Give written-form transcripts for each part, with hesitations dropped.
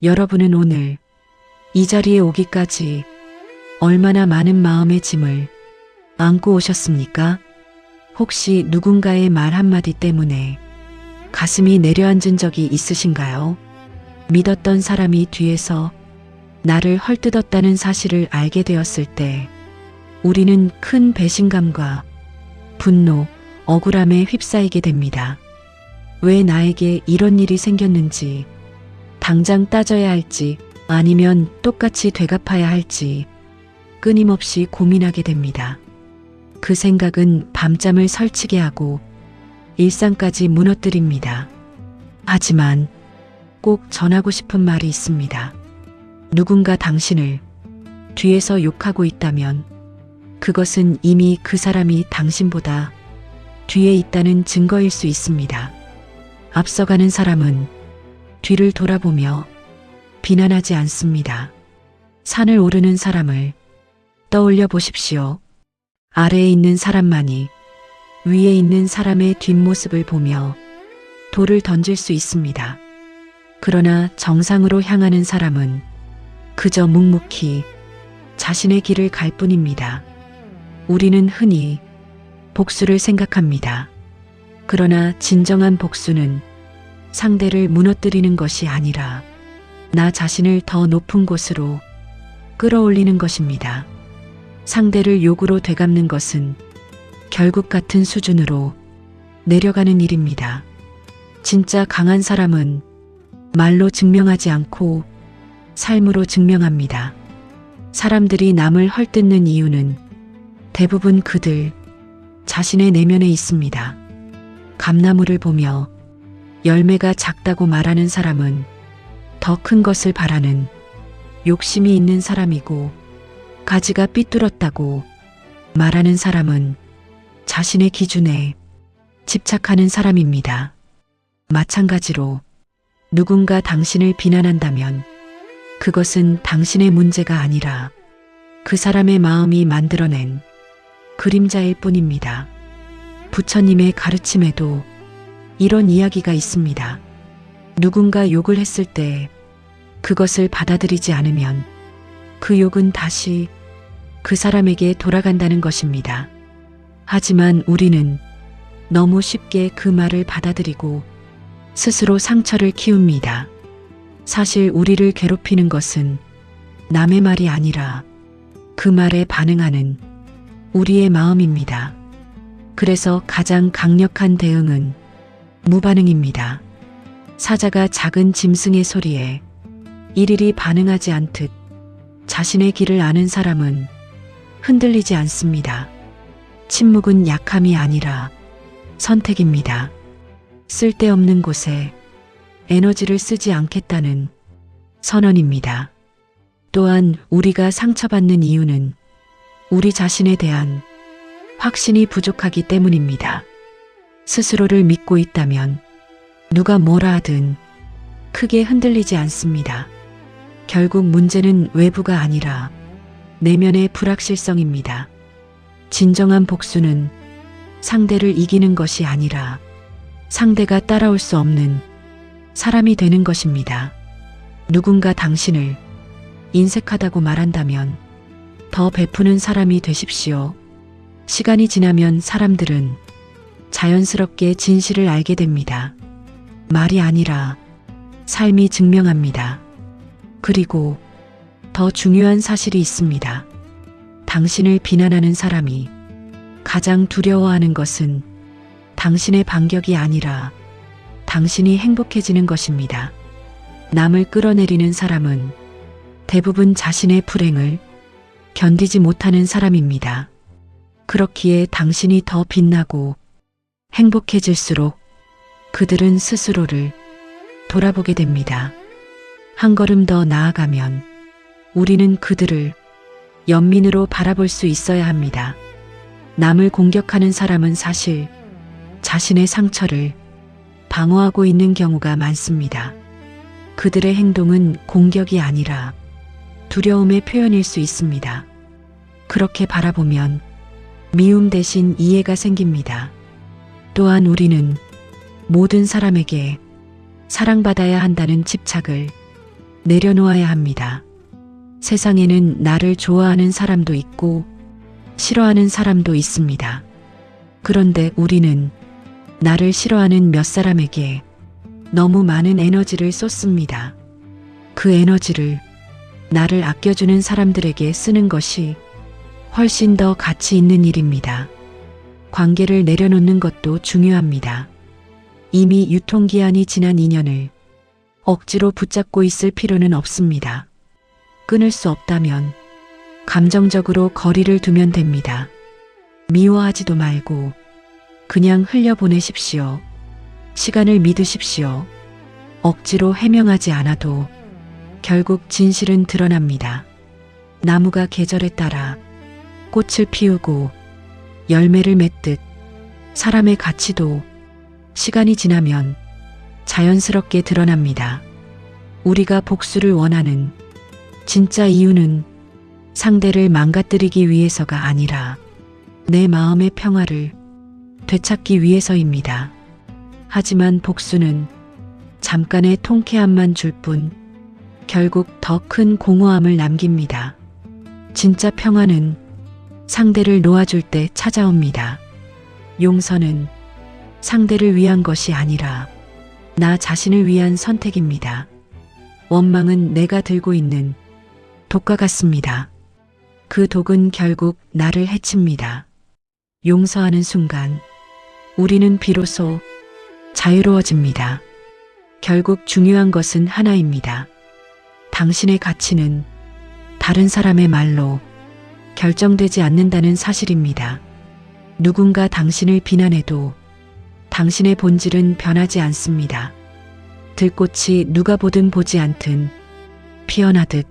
여러분은 오늘 이 자리에 오기까지 얼마나 많은 마음의 짐을 안고 오셨습니까? 혹시 누군가의 말 한마디 때문에 가슴이 내려앉은 적이 있으신가요? 믿었던 사람이 뒤에서 나를 헐뜯었다는 사실을 알게 되었을 때 우리는 큰 배신감과 분노, 억울함에 휩싸이게 됩니다. 왜 나에게 이런 일이 생겼는지, 당장 따져야 할지 아니면 똑같이 되갚아야 할지 끊임없이 고민하게 됩니다. 그 생각은 밤잠을 설치게 하고 일상까지 무너뜨립니다. 하지만 꼭 전하고 싶은 말이 있습니다. 누군가 당신을 뒤에서 욕하고 있다면 그것은 이미 그 사람이 당신보다 뒤에 있다는 증거일 수 있습니다. 앞서가는 사람은 뒤를 돌아보며 비난하지 않습니다. 산을 오르는 사람을 떠올려 보십시오. 아래에 있는 사람만이 위에 있는 사람의 뒷모습을 보며 돌을 던질 수 있습니다. 그러나 정상으로 향하는 사람은 그저 묵묵히 자신의 길을 갈 뿐입니다. 우리는 흔히 복수를 생각합니다. 그러나 진정한 복수는 상대를 무너뜨리는 것이 아니라 나 자신을 더 높은 곳으로 끌어올리는 것입니다. 상대를 욕으로 되갚는 것은 결국 같은 수준으로 내려가는 일입니다. 진짜 강한 사람은 말로 증명하지 않고 삶으로 증명합니다. 사람들이 남을 헐뜯는 이유는 대부분 그들 자신의 내면에 있습니다. 감나무를 보며 열매가 작다고 말하는 사람은 더 큰 것을 바라는 욕심이 있는 사람이고, 가지가 삐뚤었다고 말하는 사람은 자신의 기준에 집착하는 사람입니다. 마찬가지로 누군가 당신을 비난한다면 그것은 당신의 문제가 아니라 그 사람의 마음이 만들어낸 그림자일 뿐입니다. 부처님의 가르침에도 이런 이야기가 있습니다. 누군가 욕을 했을 때 그것을 받아들이지 않으면 그 욕은 다시 그 사람에게 돌아간다는 것입니다. 하지만 우리는 너무 쉽게 그 말을 받아들이고 스스로 상처를 키웁니다. 사실 우리를 괴롭히는 것은 남의 말이 아니라 그 말에 반응하는 우리의 마음입니다. 그래서 가장 강력한 대응은 무반응입니다. 사자가 작은 짐승의 소리에 일일이 반응하지 않듯 자신의 길을 아는 사람은 흔들리지 않습니다. 침묵은 약함이 아니라 선택입니다. 쓸데없는 곳에 에너지를 쓰지 않겠다는 선언입니다. 또한 우리가 상처받는 이유는 우리 자신에 대한 확신이 부족하기 때문입니다. 스스로를 믿고 있다면 누가 뭐라 하든 크게 흔들리지 않습니다. 결국 문제는 외부가 아니라 내면의 불확실성입니다. 진정한 복수는 상대를 이기는 것이 아니라 상대가 따라올 수 없는 사람이 되는 것입니다. 누군가 당신을 인색하다고 말한다면 더 베푸는 사람이 되십시오. 시간이 지나면 사람들은 자연스럽게 진실을 알게 됩니다. 말이 아니라 삶이 증명합니다. 그리고 더 중요한 사실이 있습니다. 당신을 비난하는 사람이 가장 두려워하는 것은 당신의 반격이 아니라 당신이 행복해지는 것입니다. 남을 끌어내리는 사람은 대부분 자신의 불행을 견디지 못하는 사람입니다. 그렇기에 당신이 더 빛나고 행복해질수록 그들은 스스로를 돌아보게 됩니다. 한 걸음 더 나아가면 우리는 그들을 연민으로 바라볼 수 있어야 합니다. 남을 공격하는 사람은 사실 자신의 상처를 방어하고 있는 경우가 많습니다. 그들의 행동은 공격이 아니라 두려움의 표현일 수 있습니다. 그렇게 바라보면 미움 대신 이해가 생깁니다. 또한 우리는 모든 사람에게 사랑받아야 한다는 집착을 내려놓아야 합니다. 세상에는 나를 좋아하는 사람도 있고 싫어하는 사람도 있습니다. 그런데 우리는 나를 싫어하는 몇 사람에게 너무 많은 에너지를 쏟습니다. 그 에너지를 나를 아껴주는 사람들에게 쓰는 것이 훨씬 더 가치 있는 일입니다. 관계를 내려놓는 것도 중요합니다. 이미 유통기한이 지난 인연을 억지로 붙잡고 있을 필요는 없습니다. 끊을 수 없다면 감정적으로 거리를 두면 됩니다. 미워하지도 말고 그냥 흘려보내십시오. 시간을 믿으십시오. 억지로 해명하지 않아도 결국 진실은 드러납니다. 나무가 계절에 따라 꽃을 피우고 열매를 맺듯 사람의 가치도 시간이 지나면 자연스럽게 드러납니다. 우리가 복수를 원하는 진짜 이유는 상대를 망가뜨리기 위해서가 아니라 내 마음의 평화를 되찾기 위해서입니다. 하지만 복수는 잠깐의 통쾌함만 줄 뿐 결국 더 큰 공허함을 남깁니다. 진짜 평화는 상대를 놓아줄 때 찾아옵니다. 용서는 상대를 위한 것이 아니라 나 자신을 위한 선택입니다. 원망은 내가 들고 있는 독과 같습니다. 그 독은 결국 나를 해칩니다. 용서하는 순간 우리는 비로소 자유로워집니다. 결국 중요한 것은 하나입니다. 당신의 가치는 다른 사람의 말로 결정되지 않는다는 사실입니다. 누군가 당신을 비난해도 당신의 본질은 변하지 않습니다. 들꽃이 누가 보든 보지 않든 피어나듯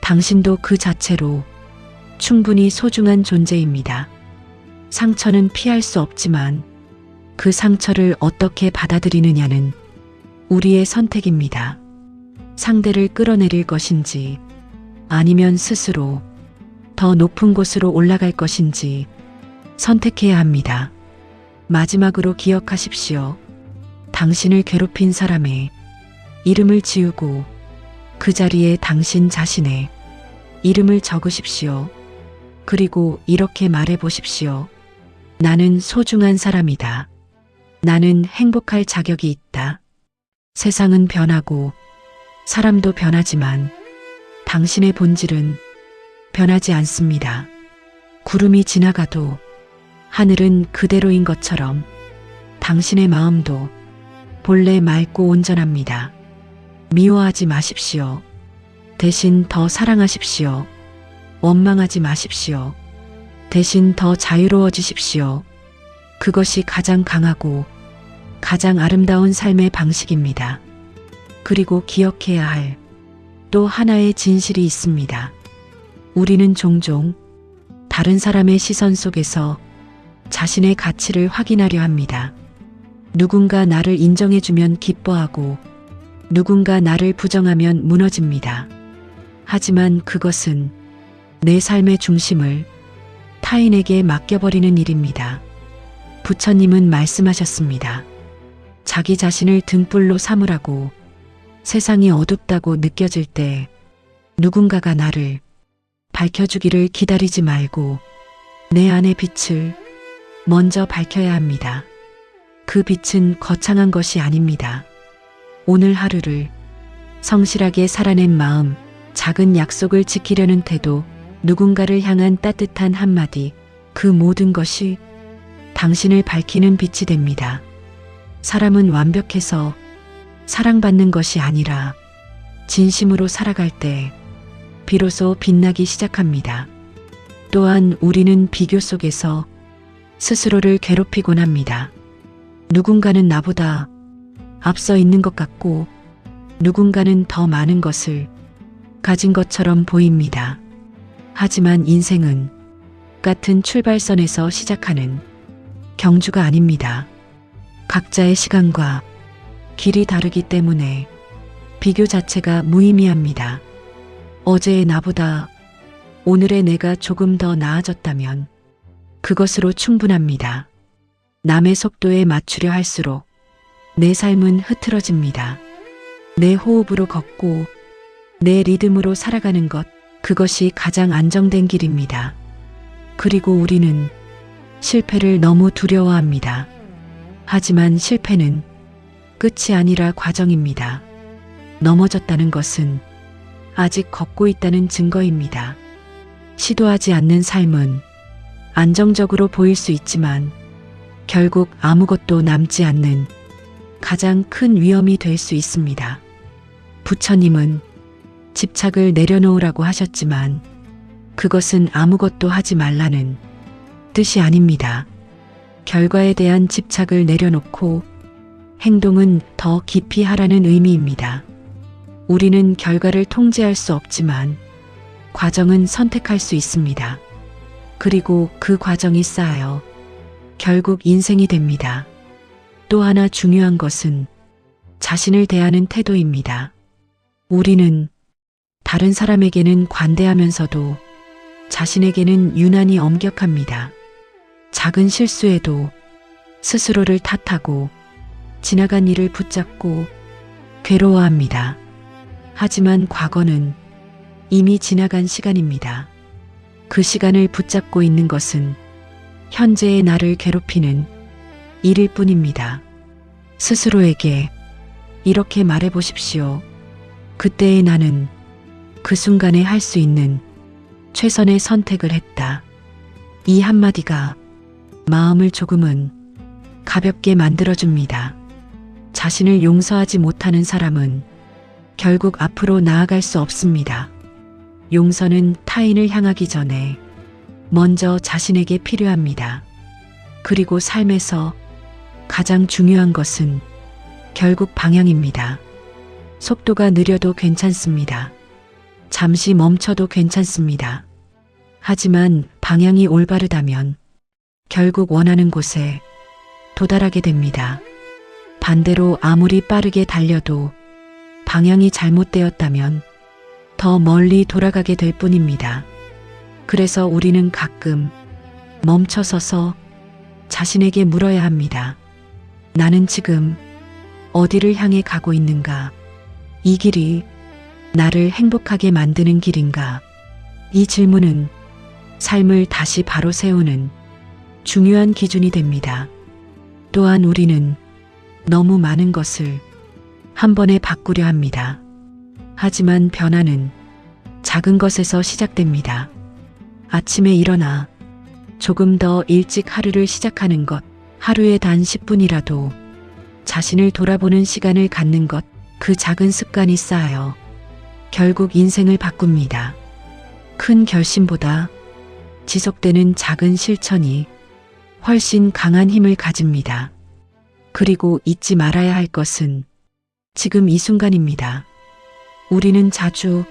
당신도 그 자체로 충분히 소중한 존재입니다. 상처는 피할 수 없지만 그 상처를 어떻게 받아들이느냐는 우리의 선택입니다. 상대를 끌어내릴 것인지 아니면 스스로 더 높은 곳으로 올라갈 것인지 선택해야 합니다. 마지막으로 기억하십시오. 당신을 괴롭힌 사람의 이름을 지우고 그 자리에 당신 자신의 이름을 적으십시오. 그리고 이렇게 말해 보십시오. 나는 소중한 사람이다. 나는 행복할 자격이 있다. 세상은 변하고 사람도 변하지만 당신의 본질은 변하지 않습니다. 구름이 지나가도 하늘은 그대로인 것처럼 당신의 마음도 본래 맑고 온전합니다. 미워하지 마십시오. 대신 더 사랑하십시오. 원망하지 마십시오. 대신 더 자유로워지십시오. 그것이 가장 강하고 가장 아름다운 삶의 방식입니다. 그리고 기억해야 할 또 하나의 진실이 있습니다. 우리는 종종 다른 사람의 시선 속에서 자신의 가치를 확인하려 합니다. 누군가 나를 인정해주면 기뻐하고 누군가 나를 부정하면 무너집니다. 하지만 그것은 내 삶의 중심을 타인에게 맡겨버리는 일입니다. 부처님은 말씀하셨습니다. 자기 자신을 등불로 삼으라고. 세상이 어둡다고 느껴질 때 누군가가 나를 밝혀주기를 기다리지 말고 내 안의 빛을 먼저 밝혀야 합니다. 그 빛은 거창한 것이 아닙니다. 오늘 하루를 성실하게 살아낸 마음, 작은 약속을 지키려는 태도, 누군가를 향한 따뜻한 한마디, 그 모든 것이 당신을 밝히는 빛이 됩니다. 사람은 완벽해서 사랑받는 것이 아니라 진심으로 살아갈 때 비로소 빛나기 시작합니다. 또한 우리는 비교 속에서 스스로를 괴롭히곤 합니다. 누군가는 나보다 앞서 있는 것 같고 누군가는 더 많은 것을 가진 것처럼 보입니다. 하지만 인생은 같은 출발선에서 시작하는 경주가 아닙니다. 각자의 시간과 길이 다르기 때문에 비교 자체가 무의미합니다. 어제의 나보다 오늘의 내가 조금 더 나아졌다면 그것으로 충분합니다. 남의 속도에 맞추려 할수록 내 삶은 흐트러집니다. 내 호흡으로 걷고 내 리듬으로 살아가는 것, 그것이 가장 안정된 길입니다. 그리고 우리는 실패를 너무 두려워합니다. 하지만 실패는 끝이 아니라 과정입니다. 넘어졌다는 것은 아직 걷고 있다는 증거입니다. 시도하지 않는 삶은 안정적으로 보일 수 있지만 결국 아무것도 남지 않는 가장 큰 위험이 될 수 있습니다. 부처님은 집착을 내려놓으라고 하셨지만 그것은 아무것도 하지 말라는 뜻이 아닙니다. 결과에 대한 집착을 내려놓고 행동은 더 깊이 하라는 의미입니다. 우리는 결과를 통제할 수 없지만 과정은 선택할 수 있습니다. 그리고 그 과정이 쌓여 결국 인생이 됩니다. 또 하나 중요한 것은 자신을 대하는 태도입니다. 우리는 다른 사람에게는 관대하면서도 자신에게는 유난히 엄격합니다. 작은 실수에도 스스로를 탓하고 지나간 일을 붙잡고 괴로워합니다. 하지만 과거는 이미 지나간 시간입니다. 그 시간을 붙잡고 있는 것은 현재의 나를 괴롭히는 일일 뿐입니다. 스스로에게 이렇게 말해 보십시오. 그때의 나는 그 순간에 할 수 있는 최선의 선택을 했다. 이 한마디가 마음을 조금은 가볍게 만들어줍니다. 자신을 용서하지 못하는 사람은 결국 앞으로 나아갈 수 없습니다. 용서는 타인을 향하기 전에 먼저 자신에게 필요합니다. 그리고 삶에서 가장 중요한 것은 결국 방향입니다. 속도가 느려도 괜찮습니다. 잠시 멈춰도 괜찮습니다. 하지만 방향이 올바르다면 결국 원하는 곳에 도달하게 됩니다. 반대로 아무리 빠르게 달려도 방향이 잘못되었다면 더 멀리 돌아가게 될 뿐입니다. 그래서 우리는 가끔 멈춰서서 자신에게 물어야 합니다. 나는 지금 어디를 향해 가고 있는가? 이 길이 나를 행복하게 만드는 길인가? 이 질문은 삶을 다시 바로 세우는 중요한 기준이 됩니다. 또한 우리는 너무 많은 것을 한 번에 바꾸려 합니다. 하지만 변화는 작은 것에서 시작됩니다. 아침에 일어나 조금 더 일찍 하루를 시작하는 것, 하루에 단 10분이라도 자신을 돌아보는 시간을 갖는 것, 그 작은 습관이 쌓여 결국 인생을 바꿉니다. 큰 결심보다 지속되는 작은 실천이 훨씬 강한 힘을 가집니다. 그리고 잊지 말아야 할 것은 지금 이 순간입니다. 우리는 자주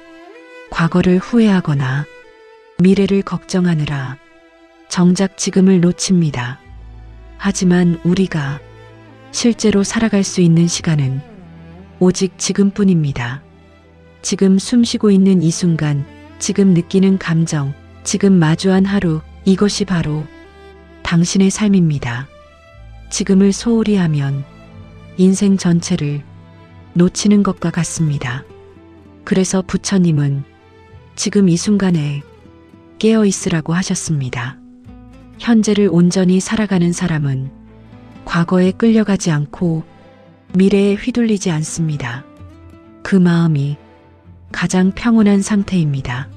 과거를 후회하거나 미래를 걱정하느라 정작 지금을 놓칩니다. 하지만 우리가 실제로 살아갈 수 있는 시간은 오직 지금뿐입니다. 지금 숨쉬고 있는 이 순간, 지금 느끼는 감정, 지금 마주한 하루, 이것이 바로 당신의 삶입니다. 지금을 소홀히 하면 인생 전체를 놓치는 것과 같습니다. 그래서 부처님은 지금 이 순간에 깨어 있으라고 하셨습니다. 현재를 온전히 살아가는 사람은 과거에 끌려가지 않고 미래에 휘둘리지 않습니다. 그 마음이 가장 평온한 상태입니다.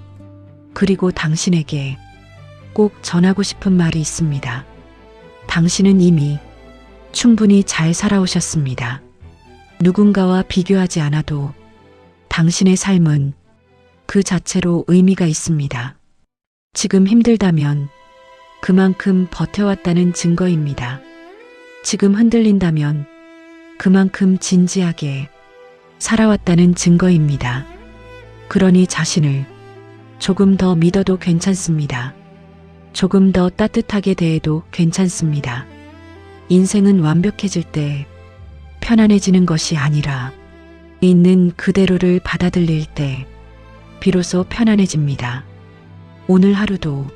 그리고 당신에게 꼭 전하고 싶은 말이 있습니다. 당신은 이미 충분히 잘 살아오셨습니다. 누군가와 비교하지 않아도 당신의 삶은 그 자체로 의미가 있습니다. 지금 힘들다면 그만큼 버텨왔다는 증거입니다. 지금 흔들린다면 그만큼 진지하게 살아왔다는 증거입니다. 그러니 자신을 조금 더 믿어도 괜찮습니다. 조금 더 따뜻하게 대해도 괜찮습니다. 인생은 완벽해질 때 편안해지는 것이 아니라 있는 그대로를 받아들일 때 비로소 편안해집니다. 오늘 하루도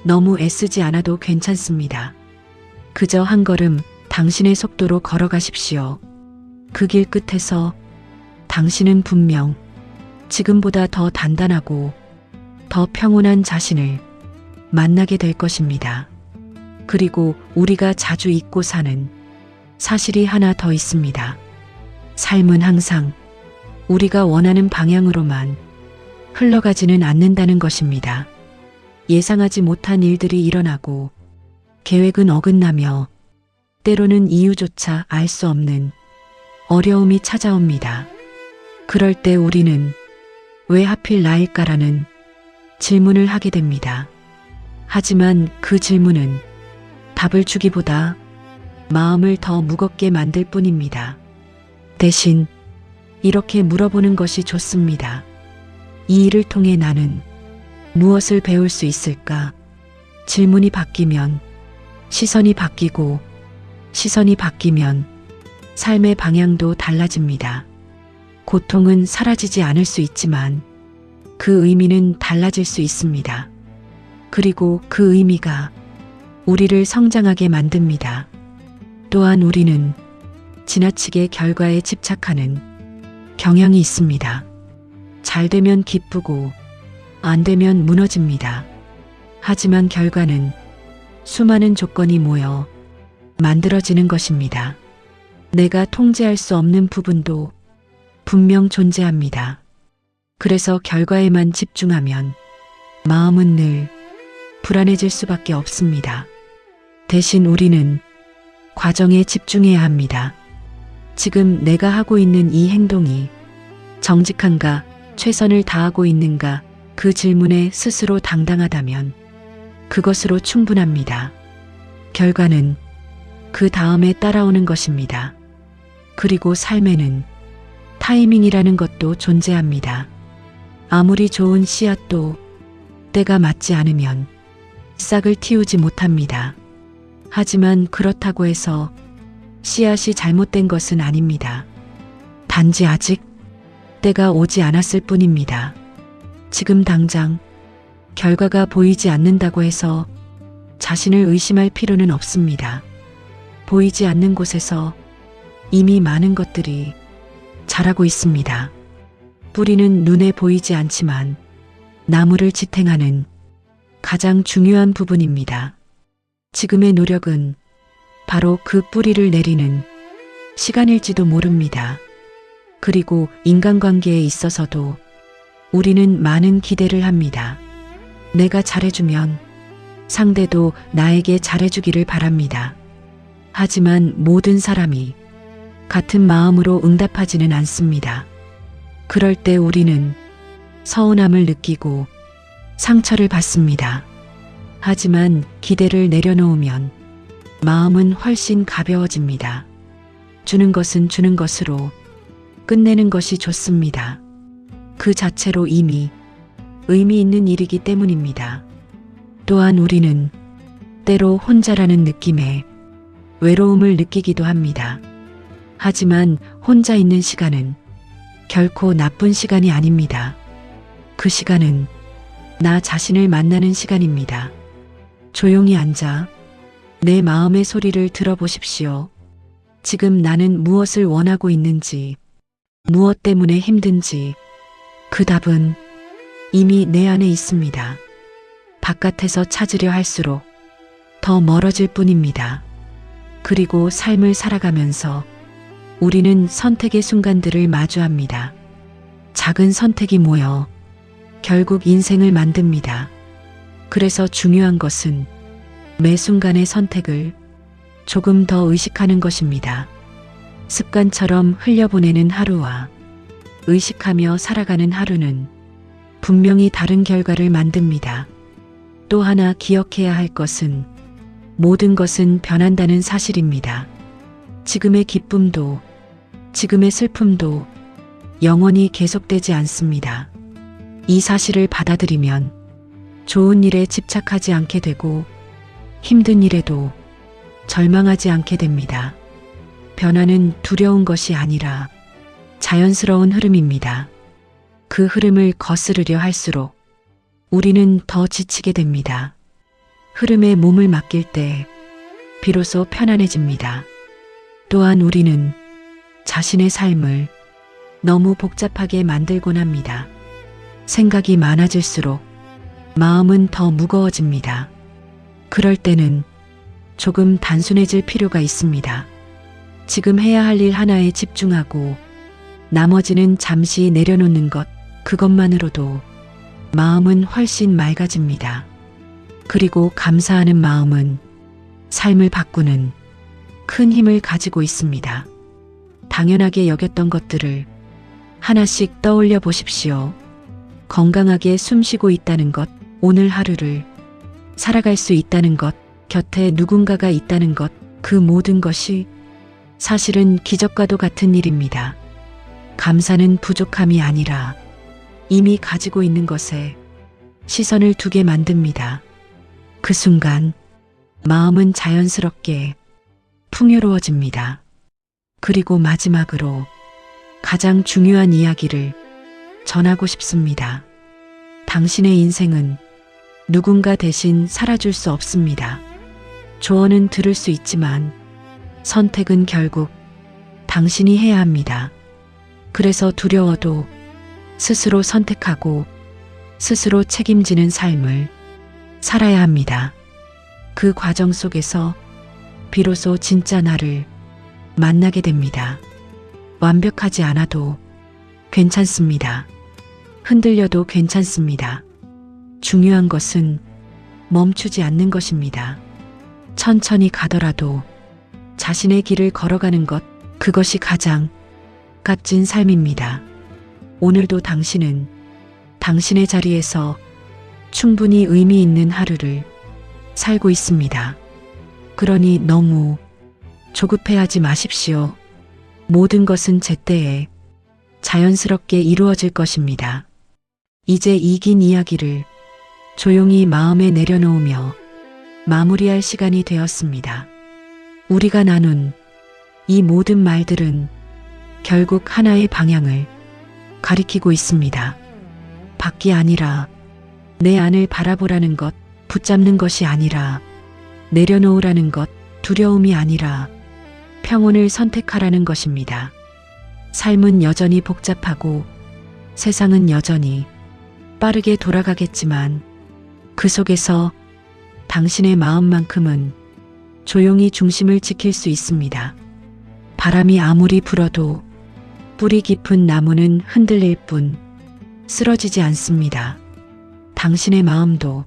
너무 애쓰지 않아도 괜찮습니다. 그저 한 걸음 당신의 속도로 걸어가십시오. 그 길 끝에서 당신은 분명 지금보다 더 단단하고 더 평온한 자신을 만나게 될 것입니다. 그리고 우리가 자주 잊고 사는 사실이 하나 더 있습니다. 삶은 항상 우리가 원하는 방향으로만 흘러가지는 않는다는 것입니다. 예상하지 못한 일들이 일어나고 계획은 어긋나며 때로는 이유조차 알 수 없는 어려움이 찾아옵니다. 그럴 때 우리는 왜 하필 나일까라는 질문을 하게 됩니다. 하지만 그 질문은 답을 주기보다 마음을 더 무겁게 만들 뿐입니다. 대신 이렇게 물어보는 것이 좋습니다. 이 일을 통해 나는 무엇을 배울 수 있을까? 질문이 바뀌면 시선이 바뀌고 시선이 바뀌면 삶의 방향도 달라집니다. 고통은 사라지지 않을 수 있지만 그 의미는 달라질 수 있습니다. 그리고 그 의미가 우리를 성장하게 만듭니다. 또한 우리는 지나치게 결과에 집착하는 경향이 있습니다. 잘 되면 기쁘고 안 되면 무너집니다. 하지만 결과는 수많은 조건이 모여 만들어지는 것입니다. 내가 통제할 수 없는 부분도 분명 존재합니다. 그래서 결과에만 집중하면 마음은 늘 불안해질 수밖에 없습니다. 대신 우리는 과정에 집중해야 합니다. 지금 내가 하고 있는 이 행동이 정직한가, 최선을 다하고 있는가, 그 질문에 스스로 당당하다면 그것으로 충분합니다. 결과는 그 다음에 따라오는 것입니다. 그리고 삶에는 타이밍이라는 것도 존재합니다. 아무리 좋은 씨앗도 때가 맞지 않으면 싹을 틔우지 못합니다. 하지만 그렇다고 해서 씨앗이 잘못된 것은 아닙니다. 단지 아직 때가 오지 않았을 뿐입니다. 지금 당장 결과가 보이지 않는다고 해서 자신을 의심할 필요는 없습니다. 보이지 않는 곳에서 이미 많은 것들이 자라고 있습니다. 뿌리는 눈에 보이지 않지만 나무를 지탱하는 가장 중요한 부분입니다. 지금의 노력은 바로 그 뿌리를 내리는 시간일지도 모릅니다. 그리고 인간관계에 있어서도 우리는 많은 기대를 합니다. 내가 잘해주면 상대도 나에게 잘해주기를 바랍니다. 하지만 모든 사람이 같은 마음으로 응답하지는 않습니다. 그럴 때 우리는 서운함을 느끼고 상처를 받습니다. 하지만 기대를 내려놓으면 마음은 훨씬 가벼워집니다. 주는 것은 주는 것으로 끝내는 것이 좋습니다. 그 자체로 이미 의미 있는 일이기 때문입니다. 또한 우리는 때로 혼자라는 느낌에 외로움을 느끼기도 합니다. 하지만 혼자 있는 시간은 결코 나쁜 시간이 아닙니다. 그 시간은 나 자신을 만나는 시간입니다. 조용히 앉아 내 마음의 소리를 들어보십시오. 지금 나는 무엇을 원하고 있는지, 무엇 때문에 힘든지, 그 답은 이미 내 안에 있습니다. 바깥에서 찾으려 할수록 더 멀어질 뿐입니다. 그리고 삶을 살아가면서 우리는 선택의 순간들을 마주합니다. 작은 선택이 모여 결국 인생을 만듭니다. 그래서 중요한 것은 매 순간의 선택을 조금 더 의식하는 것입니다. 습관처럼 흘려보내는 하루와 의식하며 살아가는 하루는 분명히 다른 결과를 만듭니다. 또 하나 기억해야 할 것은 모든 것은 변한다는 사실입니다. 지금의 기쁨도 지금의 슬픔도 영원히 계속되지 않습니다. 이 사실을 받아들이면 좋은 일에 집착하지 않게 되고 힘든 일에도 절망하지 않게 됩니다. 변화는 두려운 것이 아니라 자연스러운 흐름입니다. 그 흐름을 거스르려 할수록 우리는 더 지치게 됩니다. 흐름에 몸을 맡길 때 비로소 편안해집니다. 또한 우리는 자신의 삶을 너무 복잡하게 만들곤 합니다. 생각이 많아질수록 마음은 더 무거워집니다. 그럴 때는 조금 단순해질 필요가 있습니다. 지금 해야 할 일 하나에 집중하고 나머지는 잠시 내려놓는 것, 그것만으로도 마음은 훨씬 맑아집니다. 그리고 감사하는 마음은 삶을 바꾸는 큰 힘을 가지고 있습니다. 당연하게 여겼던 것들을 하나씩 떠올려 보십시오. 건강하게 숨 쉬고 있다는 것, 오늘 하루를 살아갈 수 있다는 것, 곁에 누군가가 있다는 것, 그 모든 것이 사실은 기적과도 같은 일입니다. 감사는 부족함이 아니라 이미 가지고 있는 것에 시선을 두게 만듭니다. 그 순간 마음은 자연스럽게 풍요로워집니다. 그리고 마지막으로 가장 중요한 이야기를 전하고 싶습니다. 당신의 인생은 누군가 대신 살아줄 수 없습니다. 조언은 들을 수 있지만 선택은 결국 당신이 해야 합니다. 그래서 두려워도 스스로 선택하고 스스로 책임지는 삶을 살아야 합니다. 그 과정 속에서 비로소 진짜 나를 만나게 됩니다. 완벽하지 않아도 괜찮습니다. 흔들려도 괜찮습니다. 중요한 것은 멈추지 않는 것입니다. 천천히 가더라도 자신의 길을 걸어가는 것, 그것이 가장 값진 삶입니다. 오늘도 당신은 당신의 자리에서 충분히 의미 있는 하루를 살고 있습니다. 그러니 너무 조급해하지 마십시오. 모든 것은 제때에 자연스럽게 이루어질 것입니다. 이제 이 긴 이야기를 조용히 마음에 내려놓으며 마무리할 시간이 되었습니다. 우리가 나눈 이 모든 말들은 결국 하나의 방향을 가리키고 있습니다. 밖이 아니라 내 안을 바라보라는 것, 붙잡는 것이 아니라 내려놓으라는 것, 두려움이 아니라 평온을 선택하라는 것입니다. 삶은 여전히 복잡하고 세상은 여전히 빠르게 돌아가겠지만 그 속에서 당신의 마음만큼은 조용히 중심을 지킬 수 있습니다. 바람이 아무리 불어도 뿌리 깊은 나무는 흔들릴 뿐 쓰러지지 않습니다. 당신의 마음도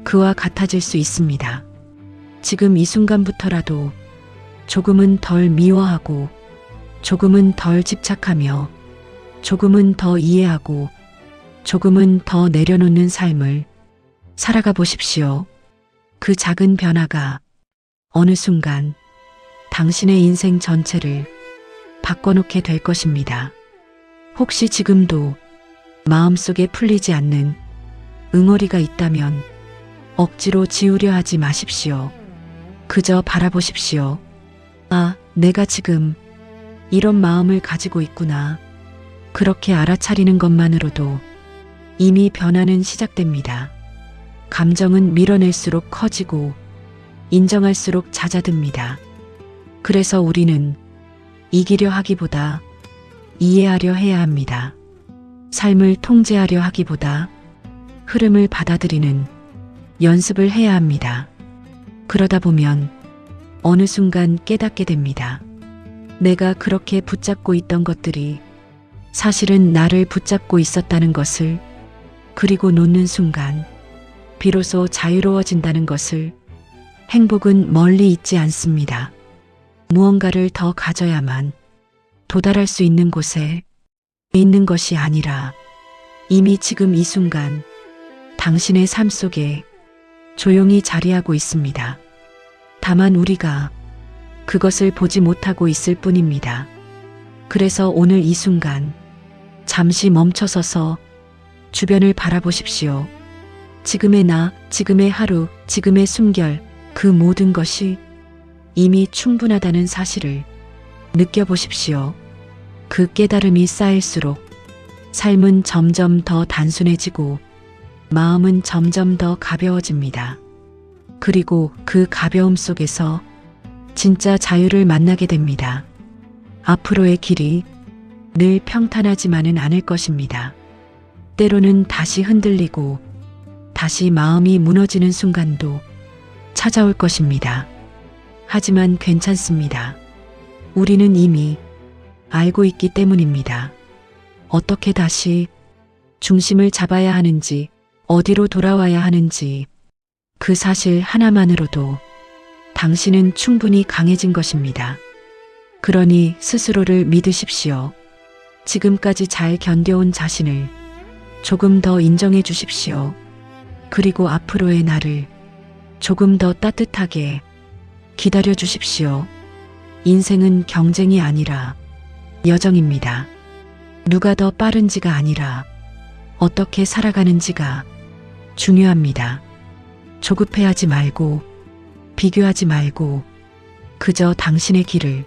그와 같아질 수 있습니다. 지금 이 순간부터라도 조금은 덜 미워하고 조금은 덜 집착하며 조금은 더 이해하고 조금은 더 내려놓는 삶을 살아가 보십시오. 그 작은 변화가 어느 순간 당신의 인생 전체를 바꿔놓게 될 것입니다. 혹시 지금도 마음속에 풀리지 않는 응어리가 있다면 억지로 지우려 하지 마십시오. 그저 바라보십시오. 아, 내가 지금 이런 마음을 가지고 있구나. 그렇게 알아차리는 것만으로도 이미 변화는 시작됩니다. 감정은 밀어낼수록 커지고 인정할수록 잦아듭니다. 그래서 우리는 이기려 하기보다 이해하려 해야 합니다. 삶을 통제하려 하기보다 흐름을 받아들이는 연습을 해야 합니다. 그러다 보면 어느 순간 깨닫게 됩니다. 내가 그렇게 붙잡고 있던 것들이 사실은 나를 붙잡고 있었다는 것을, 그리고 놓는 순간 비로소 자유로워진다는 것을. 행복은 멀리 있지 않습니다. 무언가를 더 가져야만 도달할 수 있는 곳에 있는 것이 아니라 이미 지금 이 순간 당신의 삶 속에 조용히 자리하고 있습니다. 다만 우리가 그것을 보지 못하고 있을 뿐입니다. 그래서 오늘 이 순간 잠시 멈춰서서 주변을 바라보십시오. 지금의 나, 지금의 하루, 지금의 숨결, 그 모든 것이 이미 충분하다는 사실을 느껴보십시오. 그 깨달음이 쌓일수록 삶은 점점 더 단순해지고 마음은 점점 더 가벼워집니다. 그리고 그 가벼움 속에서 진짜 자유를 만나게 됩니다. 앞으로의 길이 늘 평탄하지만은 않을 것입니다. 때로는 다시 흔들리고 다시 마음이 무너지는 순간도 찾아올 것입니다. 하지만 괜찮습니다. 우리는 이미 알고 있기 때문입니다. 어떻게 다시 중심을 잡아야 하는지, 어디로 돌아와야 하는지, 그 사실 하나만으로도 당신은 충분히 강해진 것입니다. 그러니 스스로를 믿으십시오. 지금까지 잘 견뎌온 자신을 조금 더 인정해 주십시오. 그리고 앞으로의 나를 조금 더 따뜻하게 기다려 주십시오. 인생은 경쟁이 아니라 여정입니다. 누가 더 빠른지가 아니라 어떻게 살아가는지가 중요합니다. 조급해하지 말고 비교하지 말고 그저 당신의 길을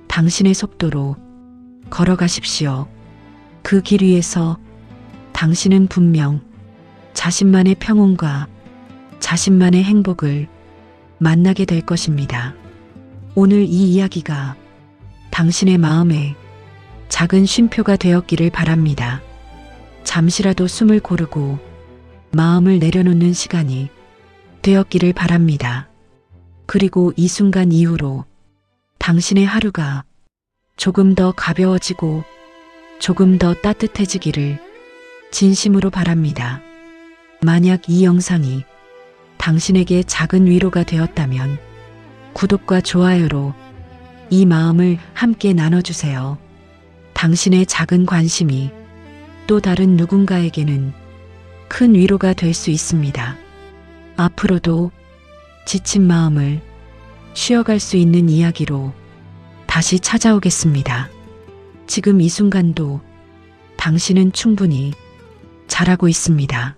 당신의 속도로 걸어가십시오. 그 길 위에서 당신은 분명 자신만의 평온과 자신만의 행복을 만나게 될 것입니다. 오늘 이 이야기가 당신의 마음에 작은 쉼표가 되었기를 바랍니다. 잠시라도 숨을 고르고 마음을 내려놓는 시간이 되었기를 바랍니다. 그리고 이 순간 이후로 당신의 하루가 조금 더 가벼워지고 조금 더 따뜻해지기를 진심으로 바랍니다. 만약 이 영상이 당신에게 작은 위로가 되었다면 구독과 좋아요로 이 마음을 함께 나눠주세요. 당신의 작은 관심이 또 다른 누군가에게는 큰 위로가 될 수 있습니다. 앞으로도 지친 마음을 쉬어갈 수 있는 이야기로 다시 찾아오겠습니다. 지금 이 순간도 당신은 충분히 잘하고 있습니다.